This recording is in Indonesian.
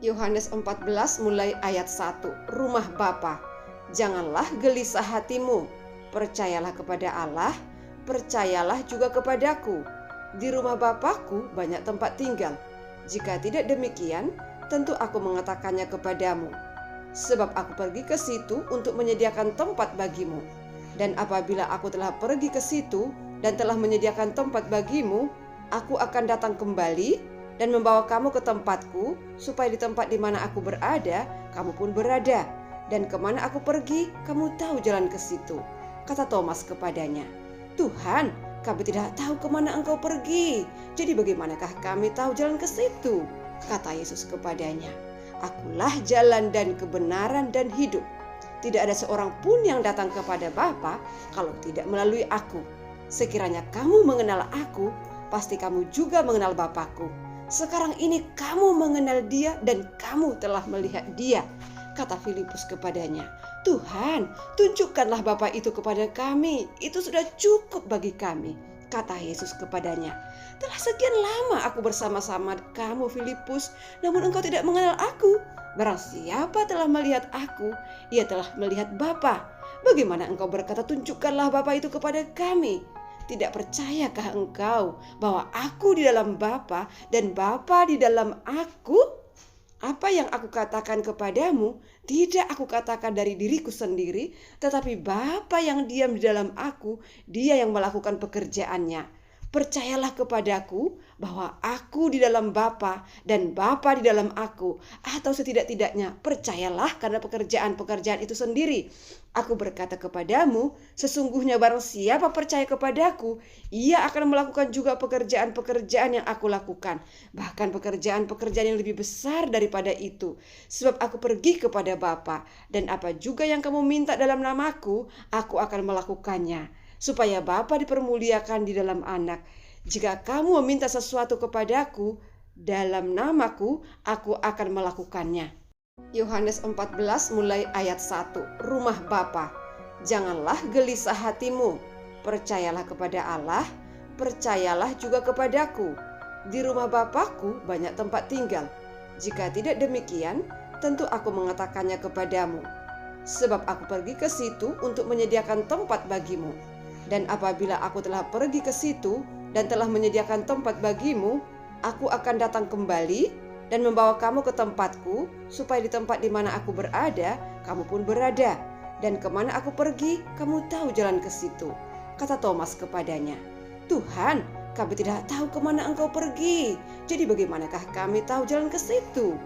Yohanes 14 mulai ayat 1. Rumah Bapa. Janganlah gelisah hatimu. Percayalah kepada Allah, percayalah juga kepadaku. Di rumah Bapakku banyak tempat tinggal. Jika tidak demikian, tentu aku mengatakannya kepadamu. Sebab aku pergi ke situ untuk menyediakan tempat bagimu. Dan apabila aku telah pergi ke situ dan telah menyediakan tempat bagimu, aku akan datang kembali dan membawa kamu ke tempatku, supaya di tempat di mana aku berada, kamu pun berada. Dan kemana aku pergi, kamu tahu jalan ke situ. Kata Thomas kepadanya, Tuhan, kami tidak tahu kemana engkau pergi. Jadi bagaimanakah kami tahu jalan ke situ? Kata Yesus kepadanya, Akulah jalan dan kebenaran dan hidup. Tidak ada seorang pun yang datang kepada Bapa kalau tidak melalui aku. Sekiranya kamu mengenal aku, pasti kamu juga mengenal Bapakku. Sekarang ini kamu mengenal Dia dan kamu telah melihat Dia. Kata Filipus kepadanya, Tuhan, tunjukkanlah Bapa itu kepada kami. Itu sudah cukup bagi kami. Kata Yesus kepadanya, telah sekian lama aku bersama-sama kamu, Filipus, namun engkau tidak mengenal aku. Barang siapa telah melihat aku, ia telah melihat Bapa. Bagaimana engkau berkata, tunjukkanlah Bapa itu kepada kami? Tidak percayakah engkau bahwa aku di dalam Bapa dan Bapa di dalam aku? Apa yang aku katakan kepadamu, tidak aku katakan dari diriku sendiri, tetapi Bapa yang diam di dalam aku, Dia yang melakukan pekerjaannya. Percayalah kepadaku bahwa aku di dalam Bapa dan Bapa di dalam aku, atau setidak-tidaknya percayalah karena pekerjaan-pekerjaan itu sendiri. Aku berkata kepadamu, sesungguhnya barang siapa percaya kepadaku, ia akan melakukan juga pekerjaan-pekerjaan yang aku lakukan, bahkan pekerjaan-pekerjaan yang lebih besar daripada itu. Sebab aku pergi kepada Bapa, dan apa juga yang kamu minta dalam namaku, aku akan melakukannya, supaya Bapa dipermuliakan di dalam Anak. Jika kamu meminta sesuatu kepadaku dalam namaku, aku akan melakukannya. Yohanes 14 mulai ayat 1. Rumah Bapa. Janganlah gelisah hatimu. Percayalah kepada Allah, percayalah juga kepadaku. Di rumah Bapakku banyak tempat tinggal. Jika tidak demikian, tentu aku mengatakannya kepadamu. Sebab aku pergi ke situ untuk menyediakan tempat bagimu. Dan apabila aku telah pergi ke situ dan telah menyediakan tempat bagimu, aku akan datang kembali dan membawa kamu ke tempatku, supaya di tempat di mana aku berada, kamu pun berada. Dan kemana aku pergi, kamu tahu jalan ke situ. Kata Thomas kepadanya, Tuhan, kami tidak tahu kemana engkau pergi. Jadi bagaimanakah kami tahu jalan ke situ?